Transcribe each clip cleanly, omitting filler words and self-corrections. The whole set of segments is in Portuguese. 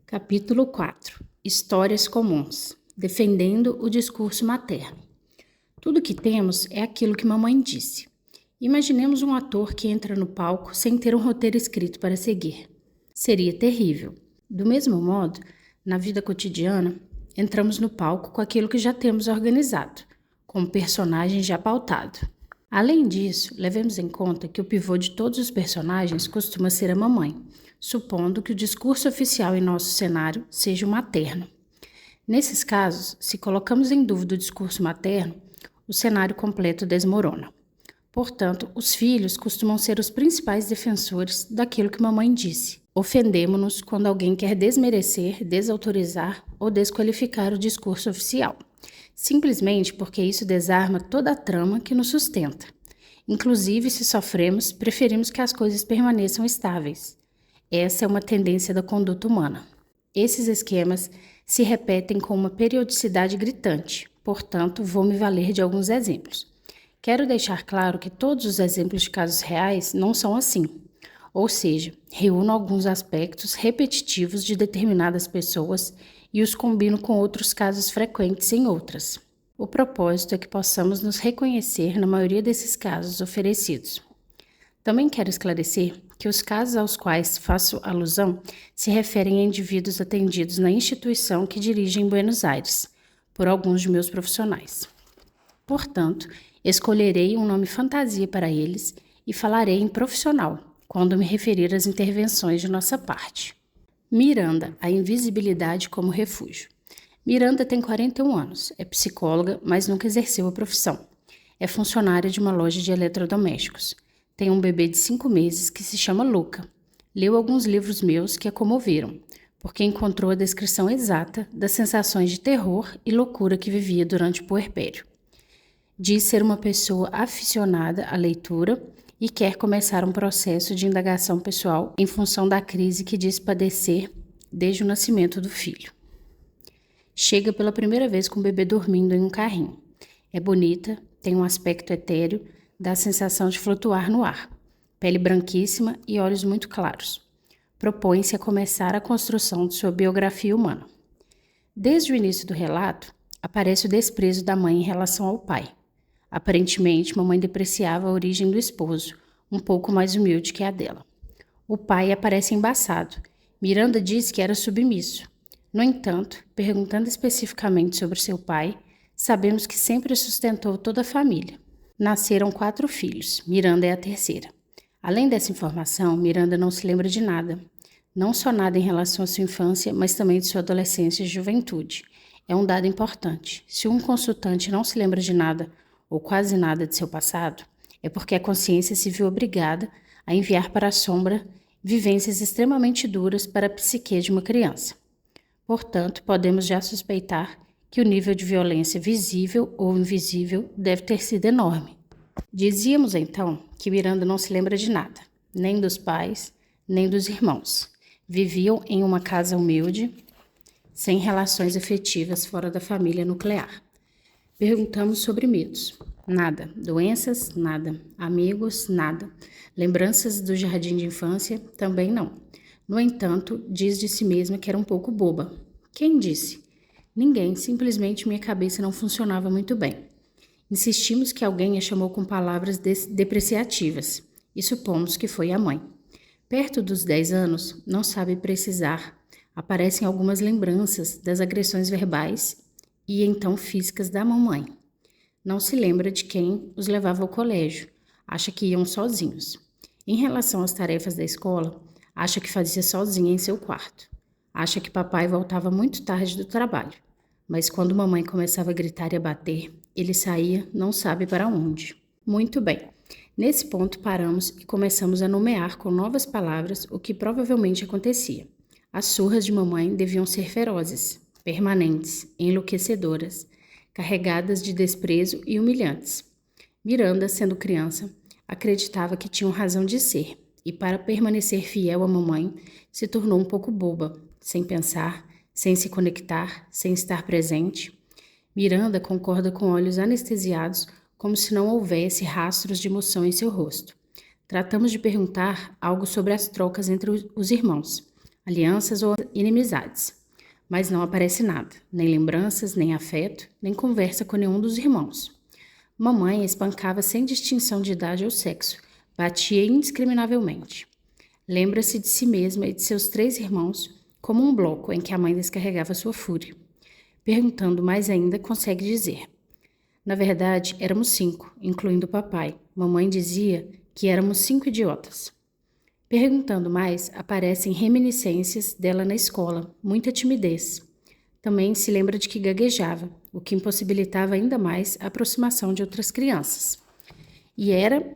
Capítulo 4. Histórias comuns. Defendendo o discurso materno. Tudo que temos é aquilo que mamãe disse. Imaginemos um ator que entra no palco sem ter um roteiro escrito para seguir. Seria terrível. Do mesmo modo, na vida cotidiana, entramos no palco com aquilo que já temos organizado, com o personagem já pautado. Além disso, levemos em conta que o pivô de todos os personagens costuma ser a mamãe, supondo que o discurso oficial em nosso cenário seja o materno. Nesses casos, se colocamos em dúvida o discurso materno, o cenário completo desmorona. Portanto, os filhos costumam ser os principais defensores daquilo que mamãe disse. Ofendemo-nos quando alguém quer desmerecer, desautorizar ou desqualificar o discurso oficial, simplesmente porque isso desarma toda a trama que nos sustenta. Inclusive, se sofremos, preferimos que as coisas permaneçam estáveis. Essa é uma tendência da conduta humana. Esses esquemas se repetem com uma periodicidade gritante, portanto, vou me valer de alguns exemplos. Quero deixar claro que todos os exemplos de casos reais não são assim, ou seja, reúno alguns aspectos repetitivos de determinadas pessoas e os combino com outros casos frequentes em outras. O propósito é que possamos nos reconhecer na maioria desses casos oferecidos. Também quero esclarecer que os casos aos quais faço alusão se referem a indivíduos atendidos na instituição que dirijo em Buenos Aires, por alguns de meus profissionais. Portanto, escolherei um nome fantasia para eles e falarei em profissional, quando me referir às intervenções de nossa parte. Miranda, a invisibilidade como refúgio. Miranda tem 41 anos, é psicóloga, mas nunca exerceu a profissão. É funcionária de uma loja de eletrodomésticos. Tem um bebê de 5 meses que se chama Luca. Leu alguns livros meus que a comoveram, porque encontrou a descrição exata das sensações de terror e loucura que vivia durante o puerpério. Diz ser uma pessoa aficionada à leitura e quer começar um processo de indagação pessoal em função da crise que diz padecer desde o nascimento do filho. Chega pela primeira vez com o bebê dormindo em um carrinho. É bonita, tem um aspecto etéreo, dá a sensação de flutuar no ar, pele branquíssima e olhos muito claros. Propõe-se a começar a construção de sua biografia humana. Desde o início do relato, aparece o desprezo da mãe em relação ao pai. Aparentemente, mamãe depreciava a origem do esposo, um pouco mais humilde que a dela. O pai aparece embaçado. Miranda diz que era submisso. No entanto, perguntando especificamente sobre seu pai, sabemos que sempre sustentou toda a família. Nasceram 4 filhos, Miranda é a terceira. Além dessa informação, Miranda não se lembra de nada. Não só nada em relação à sua infância, mas também de sua adolescência e juventude. É um dado importante. Se um consultante não se lembra de nada, ou quase nada de seu passado, é porque a consciência se viu obrigada a enviar para a sombra vivências extremamente duras para a psique de uma criança. Portanto, podemos já suspeitar que o nível de violência visível ou invisível deve ter sido enorme. Dizíamos então que Miranda não se lembra de nada, nem dos pais, nem dos irmãos. Viviam em uma casa humilde, sem relações afetivas fora da família nuclear. Perguntamos sobre medos. Nada. Doenças? Nada. Amigos? Nada. Lembranças do jardim de infância? Também não. No entanto, diz de si mesma que era um pouco boba. Quem disse? Ninguém, simplesmente minha cabeça não funcionava muito bem. Insistimos que alguém a chamou com palavras depreciativas e supomos que foi a mãe. Perto dos 10 anos, não sabe precisar. Aparecem algumas lembranças das agressões verbais e então físicas da mamãe. Não se lembra de quem os levava ao colégio, acha que iam sozinhos. Em relação às tarefas da escola, acha que fazia sozinha em seu quarto. Acha que papai voltava muito tarde do trabalho, mas quando mamãe começava a gritar e a bater, ele saía, não sabe para onde. Muito bem. Nesse ponto paramos e começamos a nomear com novas palavras o que provavelmente acontecia. As surras de mamãe deviam ser ferozes, permanentes, enlouquecedoras, carregadas de desprezo e humilhantes. Miranda, sendo criança, acreditava que tinham razão de ser e, para permanecer fiel à mamãe, se tornou um pouco boba, sem pensar, sem se conectar, sem estar presente. Miranda concorda com olhos anestesiados, como se não houvesse rastros de emoção em seu rosto. Tratamos de perguntar algo sobre as trocas entre os irmãos. alianças ou inimizades. Mas não aparece nada, nem lembranças, nem afeto, nem conversa com nenhum dos irmãos. Mamãe espancava sem distinção de idade ou sexo, batia indiscriminavelmente. Lembra-se de si mesma e de seus 3 irmãos como um bloco em que a mãe descarregava sua fúria. Perguntando mais ainda, consegue dizer: na verdade, éramos 5, incluindo o papai. Mamãe dizia que éramos 5 idiotas. Perguntando mais, aparecem reminiscências dela na escola, muita timidez. Também se lembra de que gaguejava, o que impossibilitava ainda mais a aproximação de outras crianças. E era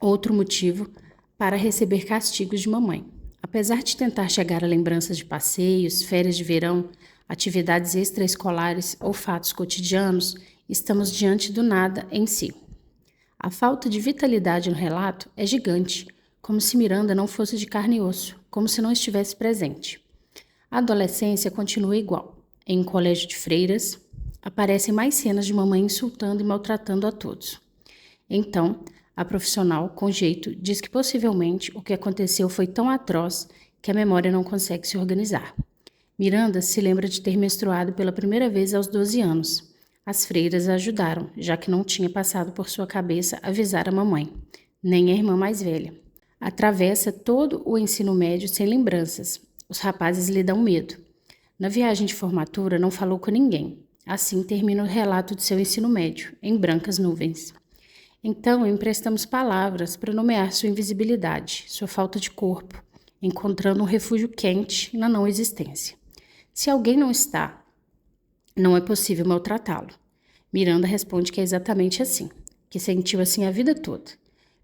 outro motivo para receber castigos de mamãe. Apesar de tentar chegar a lembranças de passeios, férias de verão, atividades extraescolares ou fatos cotidianos, estamos diante do nada em si. A falta de vitalidade no relato é gigante, como se Miranda não fosse de carne e osso, como se não estivesse presente. A adolescência continua igual. Em um colégio de freiras, aparecem mais cenas de mamãe insultando e maltratando a todos. Então, a profissional, com jeito, diz que possivelmente o que aconteceu foi tão atroz que a memória não consegue se organizar. Miranda se lembra de ter menstruado pela primeira vez aos 12 anos. As freiras a ajudaram, já que não tinha passado por sua cabeça avisar a mamãe, nem a irmã mais velha. Atravessa todo o ensino médio sem lembranças. Os rapazes lhe dão medo. Na viagem de formatura, não falou com ninguém. Assim termina o relato de seu ensino médio, em brancas nuvens. Então, emprestamos palavras para nomear sua invisibilidade, sua falta de corpo, encontrando um refúgio quente na não existência. Se alguém não está, não é possível maltratá-lo. Miranda responde que é exatamente assim, que sentiu assim a vida toda.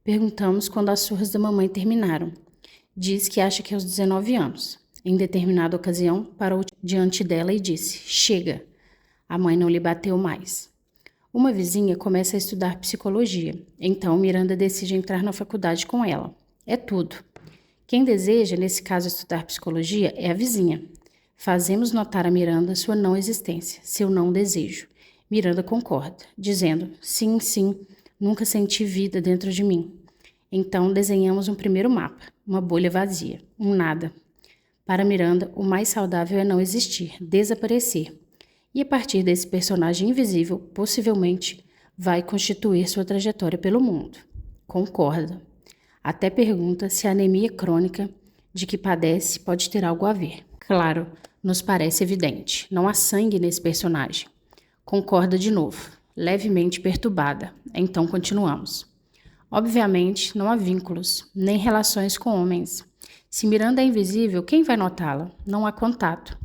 Perguntamos quando as surras da mamãe terminaram. Diz que acha que aos 19 anos. Em determinada ocasião, parou diante dela e disse: chega. A mãe não lhe bateu mais. Uma vizinha começa a estudar psicologia. Então, Miranda decide entrar na faculdade com ela. É tudo. Quem deseja, nesse caso, estudar psicologia é a vizinha. Fazemos notar a Miranda sua não existência, seu não desejo. Miranda concorda, dizendo: sim, sim, nunca senti vida dentro de mim. Então desenhamos um primeiro mapa, uma bolha vazia, um nada. Para Miranda, o mais saudável é não existir, desaparecer. E a partir desse personagem invisível, possivelmente, vai constituir sua trajetória pelo mundo. Concorda. Até pergunta se a anemia crônica de que padece pode ter algo a ver. Claro, nos parece evidente, não há sangue nesse personagem. Concorda de novo, levemente perturbada. Então continuamos. Obviamente, não há vínculos, nem relações com homens. Se Miranda é invisível, quem vai notá-la? Não há contato.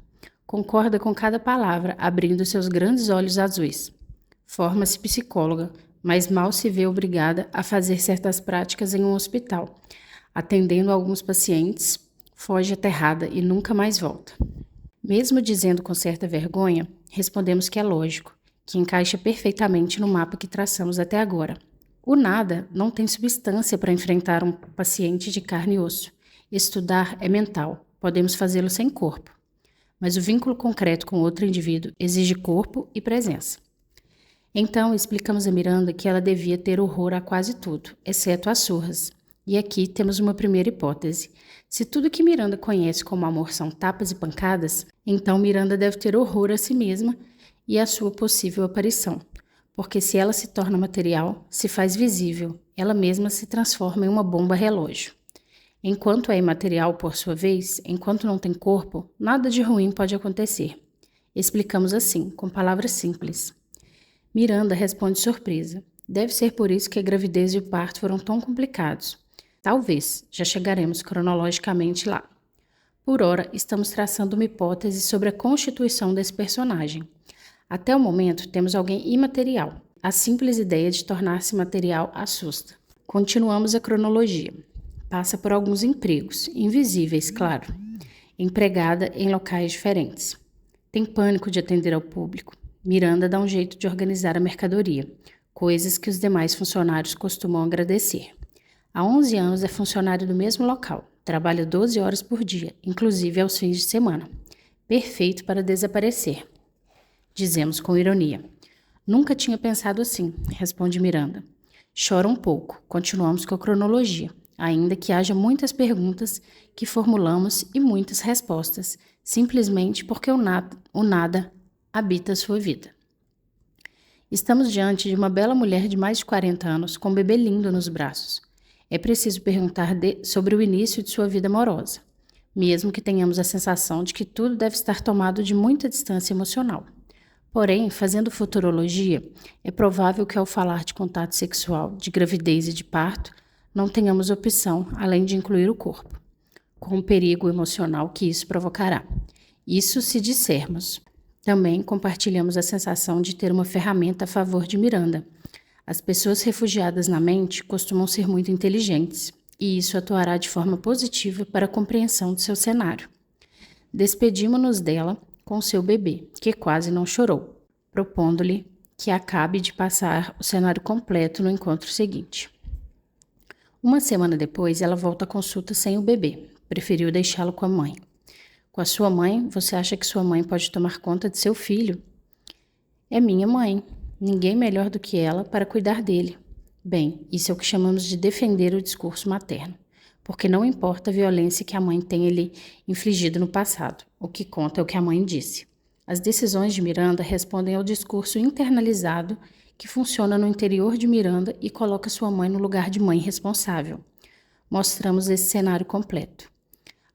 Concorda com cada palavra, abrindo seus grandes olhos azuis. Forma-se psicóloga, mas mal se vê obrigada a fazer certas práticas em um hospital. Atendendo alguns pacientes, foge aterrada e nunca mais volta. Mesmo dizendo com certa vergonha, respondemos que é lógico, que encaixa perfeitamente no mapa que traçamos até agora. O nada não tem substância para enfrentar um paciente de carne e osso. Estudar é mental, podemos fazê-lo sem corpo. Mas o vínculo concreto com outro indivíduo exige corpo e presença. Então, explicamos a Miranda que ela devia ter horror a quase tudo, exceto às surras. E aqui temos uma primeira hipótese. Se tudo que Miranda conhece como amor são tapas e pancadas, então Miranda deve ter horror a si mesma e à sua possível aparição. Porque se ela se torna material, se faz visível, ela mesma se transforma em uma bomba relógio. Enquanto é imaterial, por sua vez, enquanto não tem corpo, nada de ruim pode acontecer. Explicamos assim, com palavras simples. Miranda responde surpresa. Deve ser por isso que a gravidez e o parto foram tão complicados. Talvez, já chegaremos cronologicamente lá. Por ora, estamos traçando uma hipótese sobre a constituição desse personagem. Até o momento, temos alguém imaterial. A simples ideia de tornar-se material assusta. Continuamos a cronologia. Passa por alguns empregos, invisíveis, claro. Empregada em locais diferentes. Tem pânico de atender ao público. Miranda dá um jeito de organizar a mercadoria, coisas que os demais funcionários costumam agradecer. Há 11 anos é funcionário do mesmo local. Trabalha 12 horas por dia, inclusive aos fins de semana. Perfeito para desaparecer. Dizemos com ironia. Nunca tinha pensado assim, responde Miranda. Chora um pouco. Continuamos com a cronologia. ainda que haja muitas perguntas que formulamos e muitas respostas, simplesmente porque o nada habita a sua vida. Estamos diante de uma bela mulher de mais de 40 anos com um bebê lindo nos braços. É preciso perguntar sobre o início de sua vida amorosa, mesmo que tenhamos a sensação de que tudo deve estar tomado de muita distância emocional. Porém, fazendo futurologia, é provável que ao falar de contato sexual, de gravidez e de parto, não tenhamos opção além de incluir o corpo, com o perigo emocional que isso provocará. Isso se dissermos. Também compartilhamos a sensação de ter uma ferramenta a favor de Miranda. As pessoas refugiadas na mente costumam ser muito inteligentes, e isso atuará de forma positiva para a compreensão de seu cenário. Despedimos-nos dela com seu bebê, que quase não chorou, propondo-lhe que acabe de passar o cenário completo no encontro seguinte. Uma semana depois, ela volta à consulta sem o bebê. Preferiu deixá-lo com a mãe. Com a sua mãe, você acha que sua mãe pode tomar conta de seu filho? É minha mãe. Ninguém melhor do que ela para cuidar dele. Bem, isso é o que chamamos de defender o discurso materno, porque não importa a violência que a mãe tenha lhe infligido no passado, o que conta é o que a mãe disse. As decisões de Miranda respondem ao discurso internalizado que funciona no interior de Miranda e coloca sua mãe no lugar de mãe responsável. Mostramos esse cenário completo.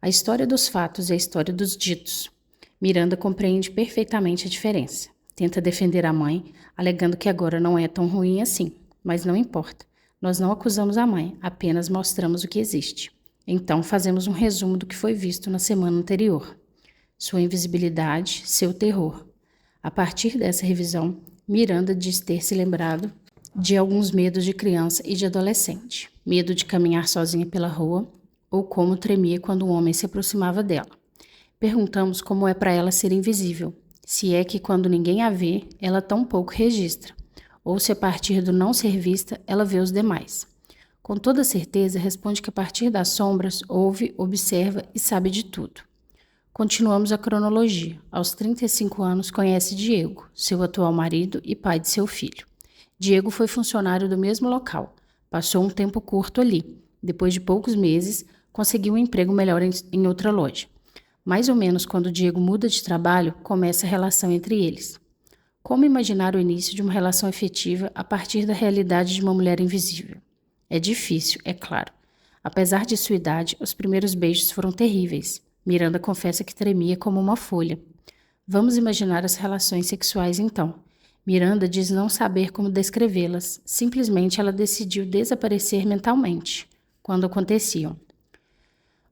A história dos fatos e a história dos ditos. Miranda compreende perfeitamente a diferença. Tenta defender a mãe, alegando que agora não é tão ruim assim, mas não importa. Nós não acusamos a mãe, apenas mostramos o que existe. Então fazemos um resumo do que foi visto na semana anterior. Sua invisibilidade, seu terror. A partir dessa revisão, Miranda diz ter se lembrado de alguns medos de criança e de adolescente. Medo de caminhar sozinha pela rua, ou como tremia quando um homem se aproximava dela. Perguntamos como é para ela ser invisível, se é que quando ninguém a vê, ela tão pouco registra, ou se a partir do não ser vista, ela vê os demais. Com toda certeza, responde que a partir das sombras, ouve, observa e sabe de tudo. Continuamos a cronologia. Aos 35 anos, conhece Diego, seu atual marido e pai de seu filho. Diego foi funcionário do mesmo local. Passou um tempo curto ali. Depois de poucos meses, conseguiu um emprego melhor em outra loja. Mais ou menos quando Diego muda de trabalho, começa a relação entre eles. Como imaginar o início de uma relação efetiva a partir da realidade de uma mulher invisível? É difícil, é claro. Apesar de sua idade, os primeiros beijos foram terríveis. Miranda confessa que tremia como uma folha. Vamos imaginar as relações sexuais então. Miranda diz não saber como descrevê-las. Simplesmente ela decidiu desaparecer mentalmente quando aconteciam.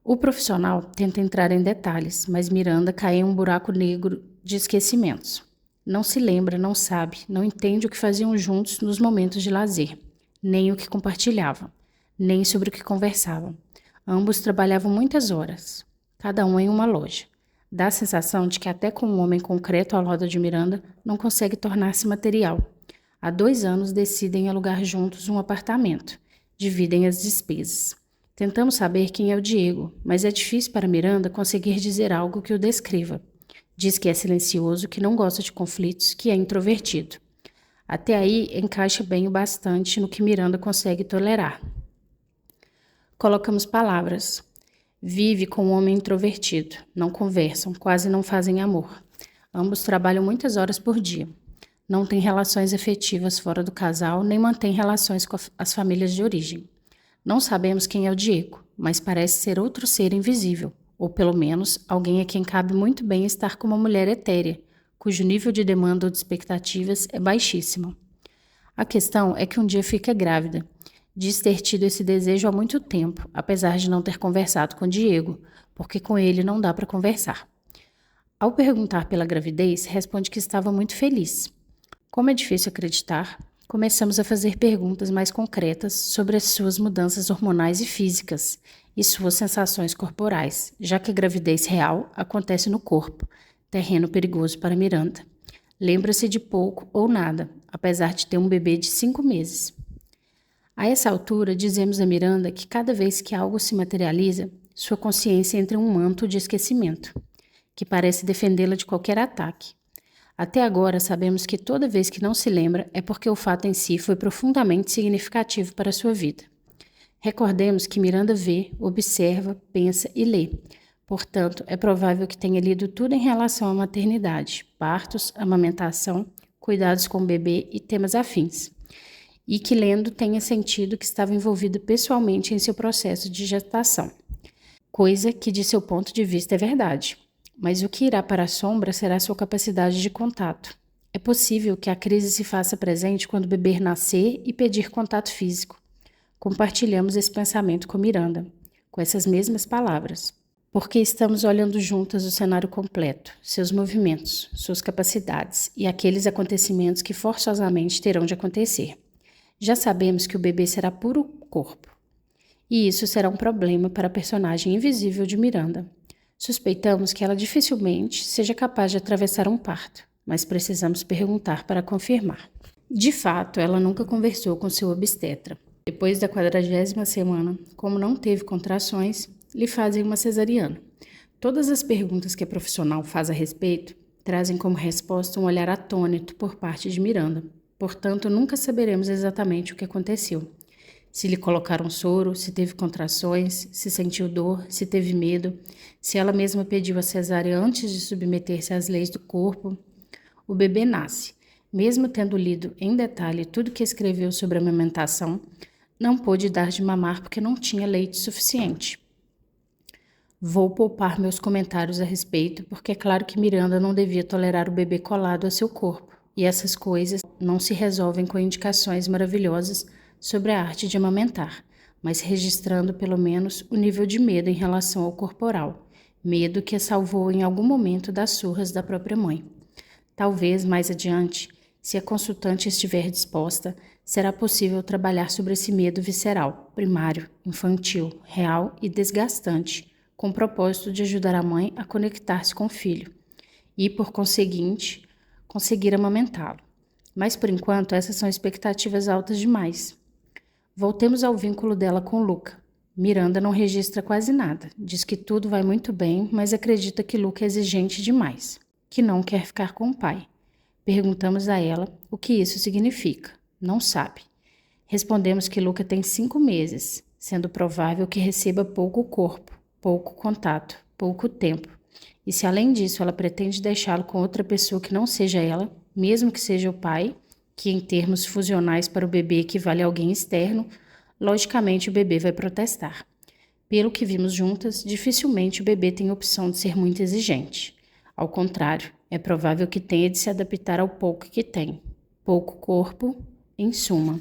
O profissional tenta entrar em detalhes, mas Miranda cai em um buraco negro de esquecimentos. Não se lembra, não sabe, não entende o que faziam juntos nos momentos de lazer, nem o que compartilhavam, nem sobre o que conversavam. Ambos trabalhavam muitas horas, cada um em uma loja. Dá a sensação de que até com um homem concreto ao lado de Miranda não consegue tornar-se material. Há 2 anos decidem alugar juntos um apartamento. Dividem as despesas. Tentamos saber quem é o Diego, mas é difícil para Miranda conseguir dizer algo que o descreva. Diz que é silencioso, que não gosta de conflitos, que é introvertido. Até aí encaixa bem o bastante no que Miranda consegue tolerar. Colocamos palavras. Vive com um homem introvertido. Não conversam, quase não fazem amor. Ambos trabalham muitas horas por dia. Não tem relações afetivas fora do casal, nem mantém relações com as famílias de origem. Não sabemos quem é o Diego, mas parece ser outro ser invisível, ou pelo menos alguém a quem cabe muito bem estar com uma mulher etérea, cujo nível de demanda ou de expectativas é baixíssimo. A questão é que um dia fica grávida. Diz ter tido esse desejo há muito tempo, apesar de não ter conversado com Diego, porque com ele não dá para conversar. Ao perguntar pela gravidez, responde que estava muito feliz. Como é difícil acreditar, começamos a fazer perguntas mais concretas sobre as suas mudanças hormonais e físicas e suas sensações corporais, já que a gravidez real acontece no corpo, terreno perigoso para Miranda. Lembra-se de pouco ou nada, apesar de ter um bebê de 5 meses. A essa altura, dizemos a Miranda que cada vez que algo se materializa, sua consciência entra em um manto de esquecimento, que parece defendê-la de qualquer ataque. Até agora, sabemos que toda vez que não se lembra é porque o fato em si foi profundamente significativo para a sua vida. Recordemos que Miranda vê, observa, pensa e lê. Portanto, é provável que tenha lido tudo em relação à maternidade, partos, amamentação, cuidados com o bebê e temas afins. E que lendo tenha sentido que estava envolvido pessoalmente em seu processo de gestação. Coisa que, de seu ponto de vista, é verdade. Mas o que irá para a sombra será sua capacidade de contato. É possível que a crise se faça presente quando o bebê nascer e pedir contato físico. Compartilhamos esse pensamento com Miranda, com essas mesmas palavras. Porque estamos olhando juntas o cenário completo, seus movimentos, suas capacidades e aqueles acontecimentos que forçosamente terão de acontecer. Já sabemos que o bebê será puro corpo. E isso será um problema para a personagem invisível de Miranda. Suspeitamos que ela dificilmente seja capaz de atravessar um parto, mas precisamos perguntar para confirmar. De fato, ela nunca conversou com seu obstetra. Depois da 40ª semana, como não teve contrações, lhe fazem uma cesariana. Todas as perguntas que a profissional faz a respeito trazem como resposta um olhar atônito por parte de Miranda. Portanto, nunca saberemos exatamente o que aconteceu. Se lhe colocaram soro, se teve contrações, se sentiu dor, se teve medo, se ela mesma pediu a cesárea antes de submeter-se às leis do corpo. O bebê nasce. Mesmo tendo lido em detalhe tudo que escreveu sobre a amamentação, não pôde dar de mamar porque não tinha leite suficiente. Vou poupar meus comentários a respeito, porque é claro que Miranda não devia tolerar o bebê colado a seu corpo, e essas coisas não se resolvem com indicações maravilhosas sobre a arte de amamentar, mas registrando pelo menos o nível de medo em relação ao corporal, medo que a salvou em algum momento das surras da própria mãe. Talvez, mais adiante, se a consultante estiver disposta, será possível trabalhar sobre esse medo visceral, primário, infantil, real e desgastante, com o propósito de ajudar a mãe a conectar-se com o filho e, por conseguinte, conseguir amamentá-lo. Mas, por enquanto, essas são expectativas altas demais. Voltemos ao vínculo dela com Luca. Miranda não registra quase nada, diz que tudo vai muito bem, mas acredita que Luca é exigente demais, que não quer ficar com o pai. Perguntamos a ela o que isso significa. Não sabe. Respondemos que Luca tem 5 meses, sendo provável que receba pouco corpo, pouco contato, pouco tempo. E se além disso ela pretende deixá-lo com outra pessoa que não seja ela, mesmo que seja o pai, que em termos fusionais para o bebê equivale a alguém externo, logicamente o bebê vai protestar. Pelo que vimos juntas, dificilmente o bebê tem opção de ser muito exigente. Ao contrário, é provável que tenha de se adaptar ao pouco que tem. Pouco corpo, em suma.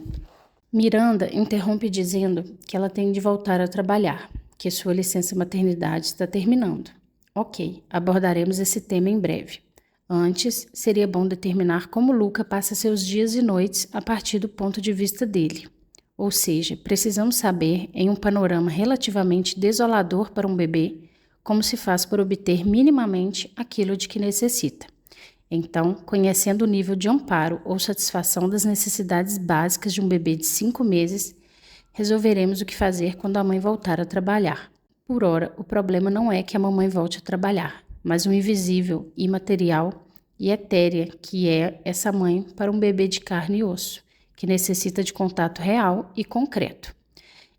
Miranda interrompe dizendo que ela tem de voltar a trabalhar, que sua licença maternidade está terminando. Ok, abordaremos esse tema em breve. Antes, seria bom determinar como Luca passa seus dias e noites a partir do ponto de vista dele. Ou seja, precisamos saber, em um panorama relativamente desolador para um bebê, como se faz por obter minimamente aquilo de que necessita. Então, conhecendo o nível de amparo ou satisfação das necessidades básicas de um bebê de 5 meses, resolveremos o que fazer quando a mãe voltar a trabalhar. Por ora, o problema não é que a mamãe volte a trabalhar, mas o invisível, imaterial e etérea que é essa mãe para um bebê de carne e osso, que necessita de contato real e concreto.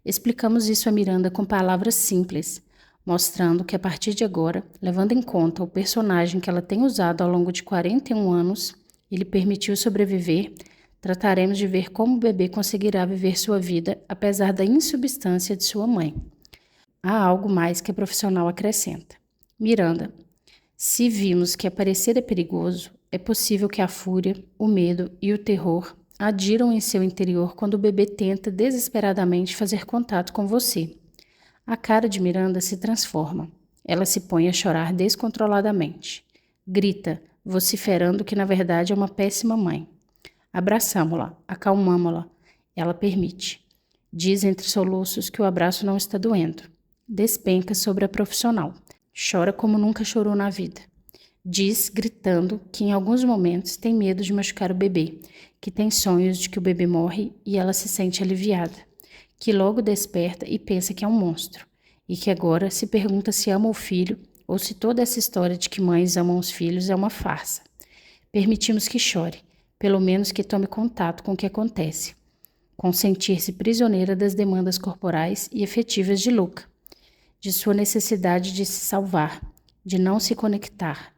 Explicamos isso a Miranda com palavras simples, mostrando que a partir de agora, levando em conta o personagem que ela tem usado ao longo de 41 anos e lhe permitiu sobreviver, trataremos de ver como o bebê conseguirá viver sua vida apesar da insubstância de sua mãe. Há algo mais que a profissional acrescenta. Miranda, se vimos que aparecer é perigoso, é possível que a fúria, o medo e o terror adiram em seu interior quando o bebê tenta desesperadamente fazer contato com você. A cara de Miranda se transforma. Ela se põe a chorar descontroladamente. Grita, vociferando que na verdade é uma péssima mãe. Abraçamo-la, acalmamo-la. Ela permite. Diz entre soluços que o abraço não está doendo. Despenca sobre a profissional. Chora como nunca chorou na vida. Diz, gritando, que em alguns momentos tem medo de machucar o bebê, que tem sonhos de que o bebê morre e ela se sente aliviada, que logo desperta e pensa que é um monstro, e que agora se pergunta se ama o filho ou se toda essa história de que mães amam os filhos é uma farsa. Permitimos que chore, pelo menos que tome contato com o que acontece. com sentir-se prisioneira das demandas corporais e efetivas de Luca, de sua necessidade de se salvar, de não se conectar,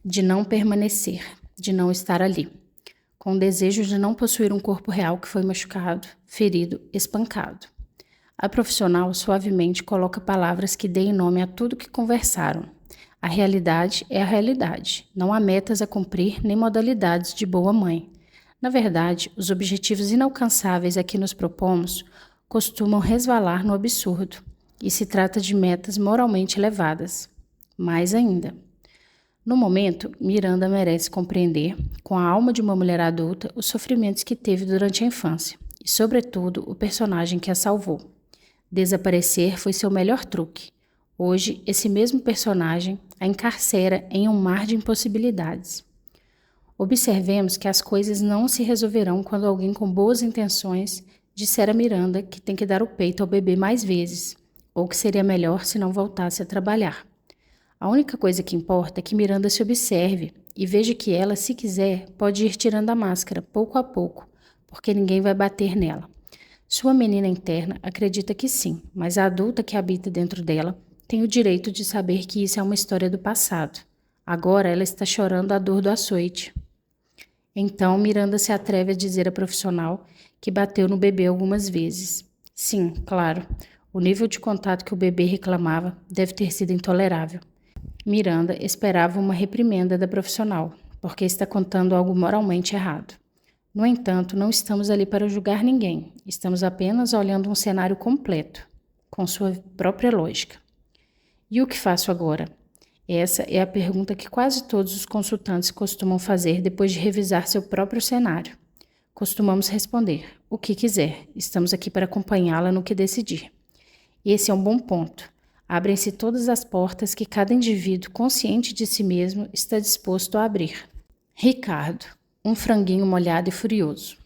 de não permanecer, de não estar ali, com o desejo de não possuir um corpo real que foi machucado, ferido, espancado. A profissional suavemente coloca palavras que deem nome a tudo que conversaram. A realidade é a realidade. Não há metas a cumprir nem modalidades de boa mãe. Na verdade, os objetivos inalcançáveis a que nos propomos costumam resvalar no absurdo, e se trata de metas moralmente elevadas. Mais ainda. No momento, Miranda merece compreender, com a alma de uma mulher adulta, os sofrimentos que teve durante a infância, e, sobretudo, o personagem que a salvou. Desaparecer foi seu melhor truque. Hoje, esse mesmo personagem a encarcera em um mar de impossibilidades. Observemos que as coisas não se resolverão quando alguém com boas intenções disser a Miranda que tem que dar o peito ao bebê mais vezes, ou que seria melhor se não voltasse a trabalhar. A única coisa que importa é que Miranda se observe e veja que ela, se quiser, pode ir tirando a máscara, pouco a pouco, porque ninguém vai bater nela. Sua menina interna acredita que sim, mas a adulta que habita dentro dela tem o direito de saber que isso é uma história do passado. Agora ela está chorando a dor do açoite. Então Miranda se atreve a dizer à profissional que bateu no bebê algumas vezes. Sim, claro, o nível de contato que o bebê reclamava deve ter sido intolerável. Miranda esperava uma reprimenda da profissional, porque está contando algo moralmente errado. No entanto, não estamos ali para julgar ninguém, estamos apenas olhando um cenário completo, com sua própria lógica. E o que faço agora? Essa é a pergunta que quase todos os consultantes costumam fazer depois de revisar seu próprio cenário. Costumamos responder: o que quiser, estamos aqui para acompanhá-la no que decidir. Esse é um bom ponto. Abrem-se todas as portas que cada indivíduo consciente de si mesmo está disposto a abrir. Ricardo, um franguinho molhado e furioso.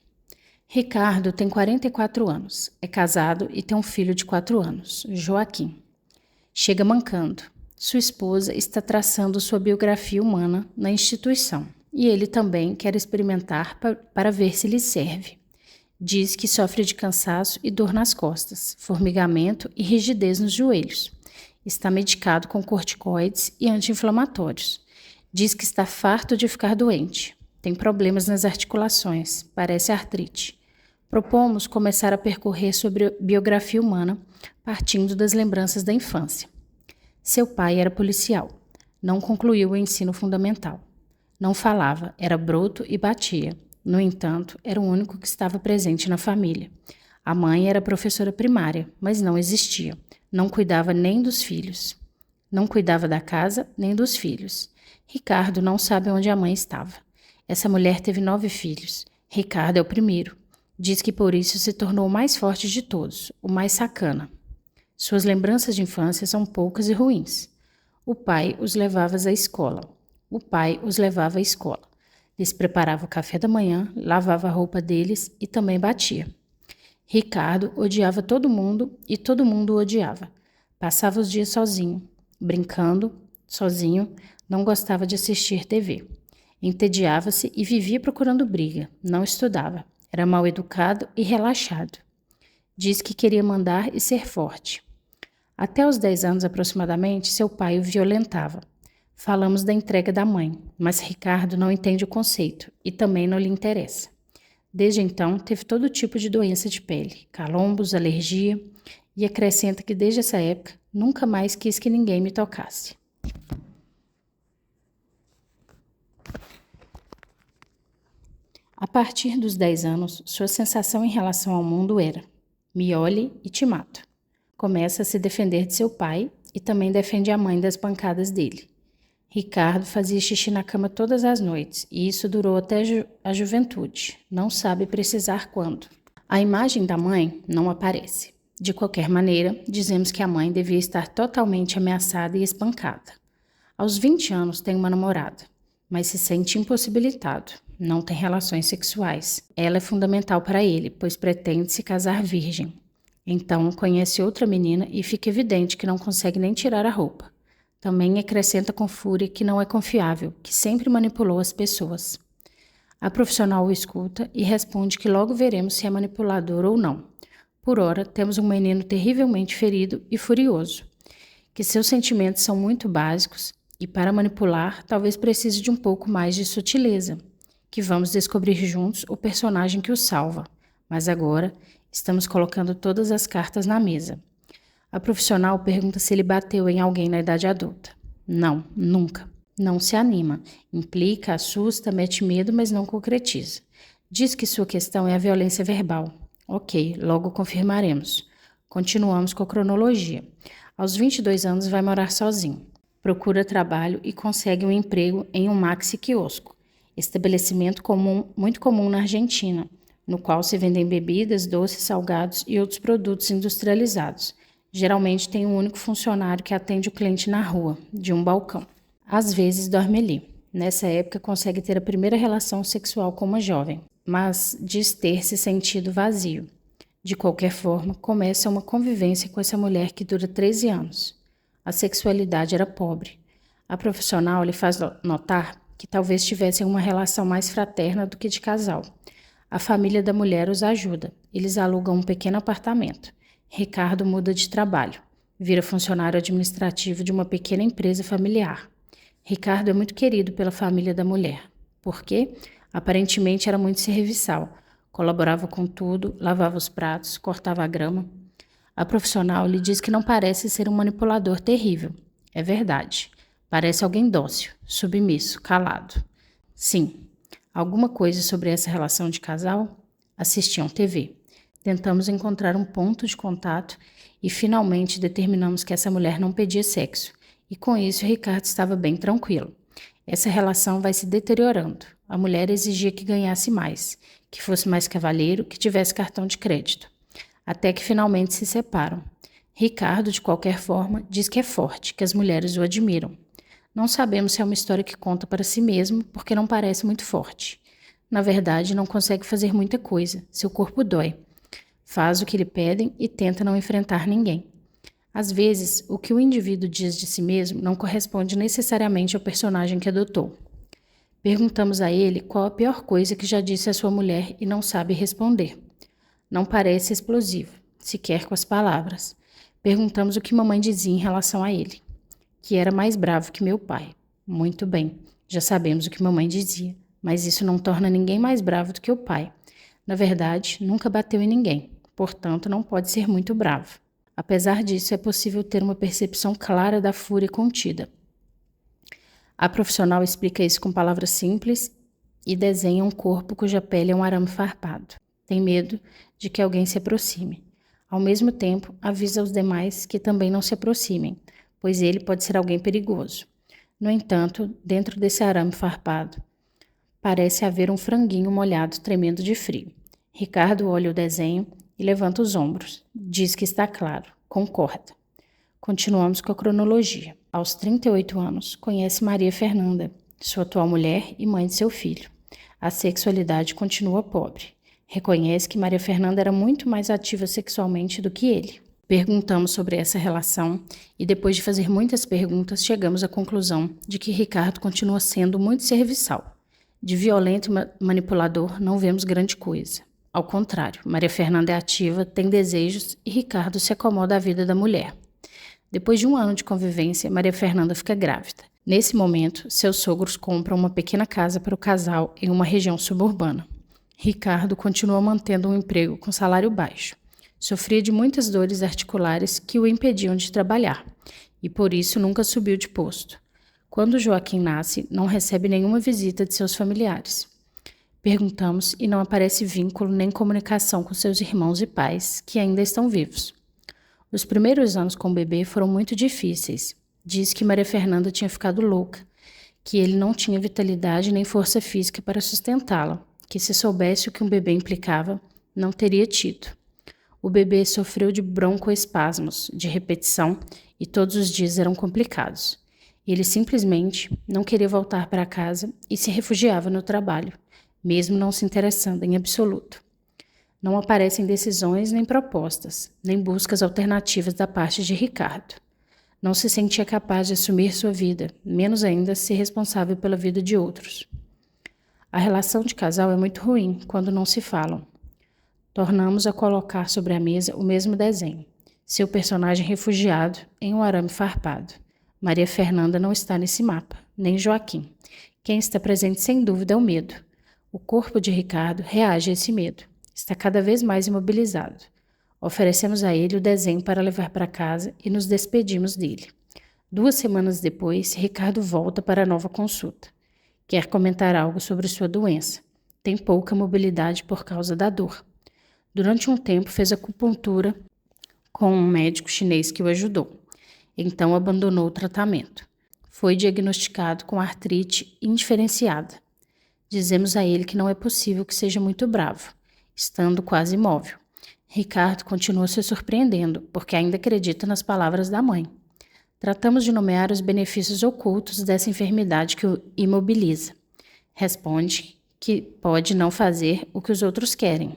Ricardo tem 44 anos, é casado e tem um filho de 4 anos, Joaquim. Chega mancando. Sua esposa está traçando sua biografia humana na instituição e ele também quer experimentar para ver se lhe serve. Diz que sofre de cansaço e dor nas costas, formigamento e rigidez nos joelhos. Está medicado com corticoides e anti-inflamatórios. Diz que está farto de ficar doente. Tem problemas nas articulações, parece artrite. Propomos começar a percorrer sobre a biografia humana, partindo das lembranças da infância. Seu pai era policial. Não concluiu o ensino fundamental. Não falava, era bruto e batia. No entanto, era o único que estava presente na família. A mãe era professora primária, mas não existia. Não cuidava nem dos filhos. Não cuidava da casa nem dos filhos. Ricardo não sabe onde a mãe estava. Essa mulher teve 9 filhos. Ricardo é o primeiro. Diz que por isso se tornou o mais forte de todos, o mais sacana. Suas lembranças de infância são poucas e ruins. O pai os levava à escola. Lhes preparava o café da manhã, lavava a roupa deles e também batia. Ricardo odiava todo mundo e todo mundo o odiava. Passava os dias sozinho, brincando, sozinho, não gostava de assistir TV. Entediava-se e vivia procurando briga, não estudava. Era mal educado e relaxado. Diz que queria mandar e ser forte. Até os 10 anos aproximadamente, seu pai o violentava. Falamos da entrega da mãe, mas Ricardo não entende o conceito e também não lhe interessa. Desde então, teve todo tipo de doença de pele, calombos, alergia, e acrescenta que desde essa época nunca mais quis que ninguém me tocasse. A partir dos 10 anos, sua sensação em relação ao mundo era: me olhe e te mato. Começa a se defender de seu pai e também defende a mãe das pancadas dele. Ricardo fazia xixi na cama todas as noites e isso durou até a juventude. Não sabe precisar quando. A imagem da mãe não aparece. De qualquer maneira, dizemos que a mãe devia estar totalmente ameaçada e espancada. Aos 20 anos tem uma namorada, mas se sente impossibilitado. Não tem relações sexuais. Ela é fundamental para ele, pois pretende se casar virgem. Então, conhece outra menina e fica evidente que não consegue nem tirar a roupa. Também acrescenta com fúria que não é confiável, que sempre manipulou as pessoas. A profissional o escuta e responde que logo veremos se é manipulador ou não. Por ora, temos um menino terrivelmente ferido e furioso, que seus sentimentos são muito básicos e para manipular talvez precise de um pouco mais de sutileza, que vamos descobrir juntos o personagem que o salva. Mas agora, estamos colocando todas as cartas na mesa. A profissional pergunta se ele bateu em alguém na idade adulta. Não, nunca. Não se anima. Implica, assusta, mete medo, mas não concretiza. Diz que sua questão é a violência verbal. Ok, logo confirmaremos. Continuamos com a cronologia. Aos 22 anos vai morar sozinho. Procura trabalho e consegue um emprego em um maxi quiosco, estabelecimento muito comum na Argentina, no qual se vendem bebidas, doces, salgados e outros produtos industrializados. Geralmente tem um único funcionário que atende o cliente na rua, de um balcão. Às vezes dorme ali. Nessa época consegue ter a primeira relação sexual com uma jovem, mas diz ter se sentido vazio. De qualquer forma, começa uma convivência com essa mulher que dura 13 anos. A sexualidade era pobre. A profissional lhe faz notar que talvez tivessem uma relação mais fraterna do que de casal. A família da mulher os ajuda. Eles alugam um pequeno apartamento. Ricardo muda de trabalho. Vira funcionário administrativo de uma pequena empresa familiar. Ricardo é muito querido pela família da mulher. Por quê? Aparentemente era muito serviçal. Colaborava com tudo, lavava os pratos, cortava a grama. A profissional lhe diz que não parece ser um manipulador terrível. É verdade. Parece alguém dócil, submisso, calado. Sim. Alguma coisa sobre essa relação de casal? Assistiam TV. Tentamos encontrar um ponto de contato e finalmente determinamos que essa mulher não pedia sexo. E com isso, Ricardo estava bem tranquilo. Essa relação vai se deteriorando. A mulher exigia que ganhasse mais, que fosse mais cavalheiro, que tivesse cartão de crédito. Até que finalmente se separam. Ricardo, de qualquer forma, diz que é forte, que as mulheres o admiram. Não sabemos se é uma história que conta para si mesmo, porque não parece muito forte. Na verdade, não consegue fazer muita coisa. Seu corpo dói. Faz o que lhe pedem e tenta não enfrentar ninguém. Às vezes, o que o indivíduo diz de si mesmo não corresponde necessariamente ao personagem que adotou. Perguntamos a ele qual a pior coisa que já disse à sua mulher e não sabe responder. Não parece explosivo, sequer com as palavras. Perguntamos o que mamãe dizia em relação a ele. Que era mais bravo que meu pai. Muito bem, já sabemos o que mamãe dizia, mas isso não torna ninguém mais bravo do que o pai. Na verdade, nunca bateu em ninguém, portanto não pode ser muito bravo. Apesar disso, é possível ter uma percepção clara da fúria contida. A profissional explica isso com palavras simples e desenha um corpo cuja pele é um arame farpado. Tem medo de que alguém se aproxime. Ao mesmo tempo, avisa os demais que também não se aproximem, pois ele pode ser alguém perigoso. No entanto, dentro desse arame farpado, parece haver um franguinho molhado tremendo de frio. Ricardo olha o desenho e levanta os ombros. Diz que está claro. Concorda. Continuamos com a cronologia. Aos 38 anos, conhece Maria Fernanda, sua atual mulher e mãe de seu filho. A sexualidade continua pobre. Reconhece que Maria Fernanda era muito mais ativa sexualmente do que ele. Perguntamos sobre essa relação e, depois de fazer muitas perguntas, chegamos à conclusão de que Ricardo continua sendo muito serviçal. De violento e manipulador, não vemos grande coisa. Ao contrário, Maria Fernanda é ativa, tem desejos e Ricardo se acomoda à vida da mulher. Depois de um ano de convivência, Maria Fernanda fica grávida. Nesse momento, seus sogros compram uma pequena casa para o casal em uma região suburbana. Ricardo continua mantendo um emprego com salário baixo. Sofria de muitas dores articulares que o impediam de trabalhar e por isso nunca subiu de posto. Quando Joaquim nasce, não recebe nenhuma visita de seus familiares. Perguntamos e não aparece vínculo nem comunicação com seus irmãos e pais, que ainda estão vivos. Os primeiros anos com o bebê foram muito difíceis. Diz que Maria Fernanda tinha ficado louca, que ele não tinha vitalidade nem força física para sustentá-la, que se soubesse o que um bebê implicava, não teria tido. O bebê sofreu de broncoespasmos, de repetição, e todos os dias eram complicados. Ele simplesmente não queria voltar para casa e se refugiava no trabalho, mesmo não se interessando em absoluto. Não aparecem decisões nem propostas, nem buscas alternativas da parte de Ricardo. Não se sentia capaz de assumir sua vida, menos ainda ser responsável pela vida de outros. A relação de casal é muito ruim quando não se falam. Tornamos a colocar sobre a mesa o mesmo desenho. Seu personagem refugiado em um arame farpado. Maria Fernanda não está nesse mapa, nem Joaquim. Quem está presente sem dúvida é o medo. O corpo de Ricardo reage a esse medo. Está cada vez mais imobilizado. Oferecemos a ele o desenho para levar para casa e nos despedimos dele. 2 semanas depois, Ricardo volta para a nova consulta. Quer comentar algo sobre sua doença. Tem pouca mobilidade por causa da dor. Durante um tempo fez acupuntura com um médico chinês que o ajudou. Então abandonou o tratamento. Foi diagnosticado com artrite indiferenciada. Dizemos a ele que não é possível que seja muito bravo, estando quase imóvel. Ricardo continua se surpreendendo, porque ainda acredita nas palavras da mãe. Tratamos de nomear os benefícios ocultos dessa enfermidade que o imobiliza. Responde que pode não fazer o que os outros querem,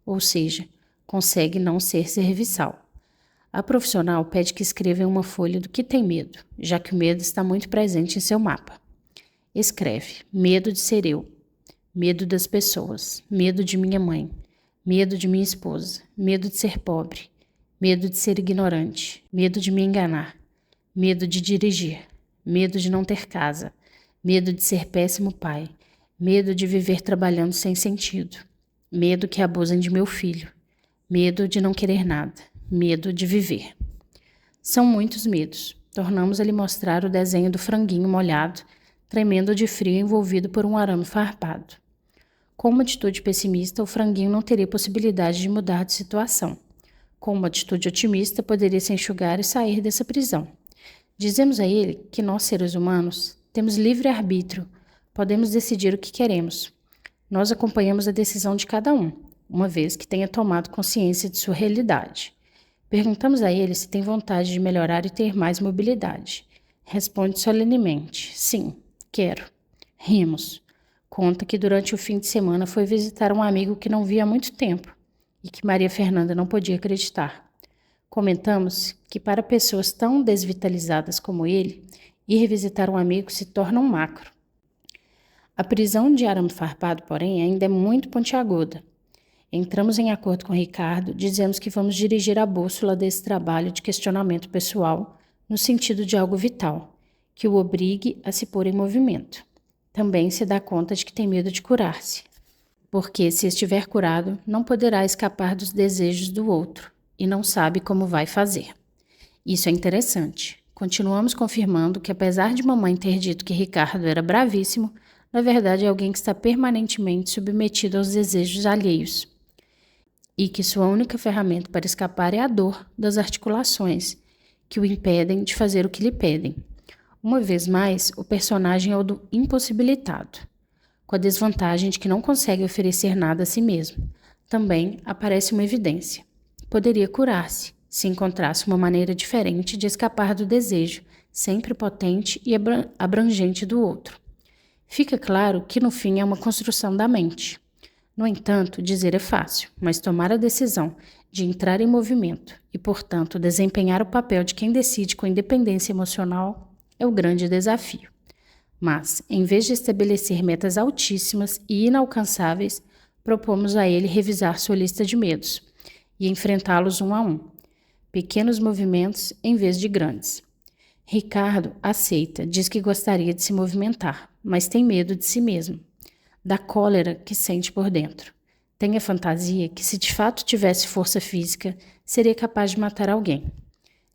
ou seja, consegue não ser serviçal. A profissional pede que escreva em uma folha do que tem medo, já que o medo está muito presente em seu mapa. Escreve: medo de ser eu, medo das pessoas, medo de minha mãe, medo de minha esposa, medo de ser pobre, medo de ser ignorante, medo de me enganar, medo de dirigir, medo de não ter casa, medo de ser péssimo pai, medo de viver trabalhando sem sentido, medo que abusem de meu filho, medo de não querer nada, medo de viver. São muitos medos. Tornamos a lhe mostrar o desenho do franguinho molhado, tremendo de frio envolvido por um arame farpado. Com uma atitude pessimista, o franguinho não teria possibilidade de mudar de situação. Com uma atitude otimista, poderia se enxugar e sair dessa prisão. Dizemos a ele que nós, seres humanos, temos livre-arbítrio, podemos decidir o que queremos. Nós acompanhamos a decisão de cada um, uma vez que tenha tomado consciência de sua realidade. Perguntamos a ele se tem vontade de melhorar e ter mais mobilidade. Responde solenemente: sim, quero. Rimos. Conta que durante o fim de semana foi visitar um amigo que não via há muito tempo e que Maria Fernanda não podia acreditar. Comentamos que para pessoas tão desvitalizadas como ele, ir visitar um amigo se torna um macro. A prisão de arame farpado, porém, ainda é muito pontiaguda. Entramos em acordo com Ricardo, dizemos que vamos dirigir a bússola desse trabalho de questionamento pessoal no sentido de algo vital, que o obrigue a se pôr em movimento. Também se dá conta de que tem medo de curar-se, porque se estiver curado, não poderá escapar dos desejos do outro e não sabe como vai fazer. Isso é interessante. Continuamos confirmando que, apesar de mamãe ter dito que Ricardo era bravíssimo, na verdade é alguém que está permanentemente submetido aos desejos alheios e que sua única ferramenta para escapar é a dor das articulações, que o impedem de fazer o que lhe pedem. Uma vez mais, o personagem é o do impossibilitado, com a desvantagem de que não consegue oferecer nada a si mesmo. Também aparece uma evidência. Poderia curar-se, se encontrasse uma maneira diferente de escapar do desejo, sempre potente e abrangente do outro. Fica claro que no fim é uma construção da mente. No entanto, dizer é fácil, mas tomar a decisão de entrar em movimento e, portanto, desempenhar o papel de quem decide com independência emocional é o grande desafio. Mas, em vez de estabelecer metas altíssimas e inalcançáveis, propomos a ele revisar sua lista de medos e enfrentá-los um a um. Pequenos movimentos em vez de grandes. Ricardo aceita, diz que gostaria de se movimentar, mas tem medo de si mesmo, da cólera que sente por dentro. Tem a fantasia que, se de fato tivesse força física, seria capaz de matar alguém.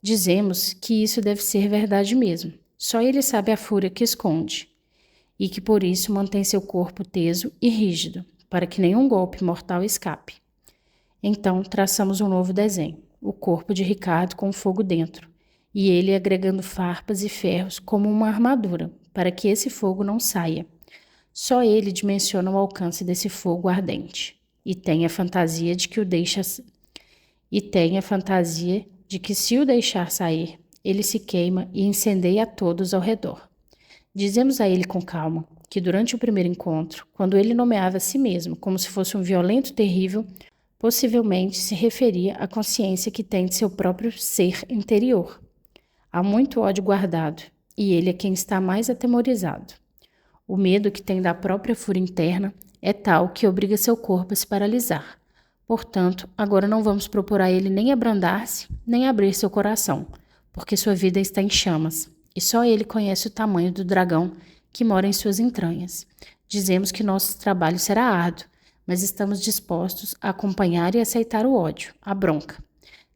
Dizemos que isso deve ser verdade mesmo. Só ele sabe a fúria que esconde, e que por isso mantém seu corpo teso e rígido, para que nenhum golpe mortal escape. Então traçamos um novo desenho, o corpo de Ricardo com fogo dentro, e ele agregando farpas e ferros como uma armadura, para que esse fogo não saia. Só ele dimensiona o alcance desse fogo ardente, e tem a fantasia de que se o deixar sair, ele se queima e incendeia a todos ao redor. Dizemos a ele com calma que durante o primeiro encontro, quando ele nomeava a si mesmo como se fosse um violento terrível, possivelmente se referia à consciência que tem de seu próprio ser interior. Há muito ódio guardado, e ele é quem está mais atemorizado. O medo que tem da própria fúria interna é tal que obriga seu corpo a se paralisar. Portanto, agora não vamos propor a ele nem abrandar-se, nem abrir seu coração, porque sua vida está em chamas, e só ele conhece o tamanho do dragão que mora em suas entranhas. Dizemos que nosso trabalho será árduo, mas estamos dispostos a acompanhar e aceitar o ódio, a bronca.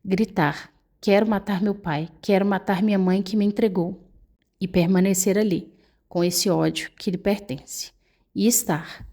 Gritar: quero matar meu pai, quero matar minha mãe que me entregou. E permanecer ali, com esse ódio que lhe pertence. E estar.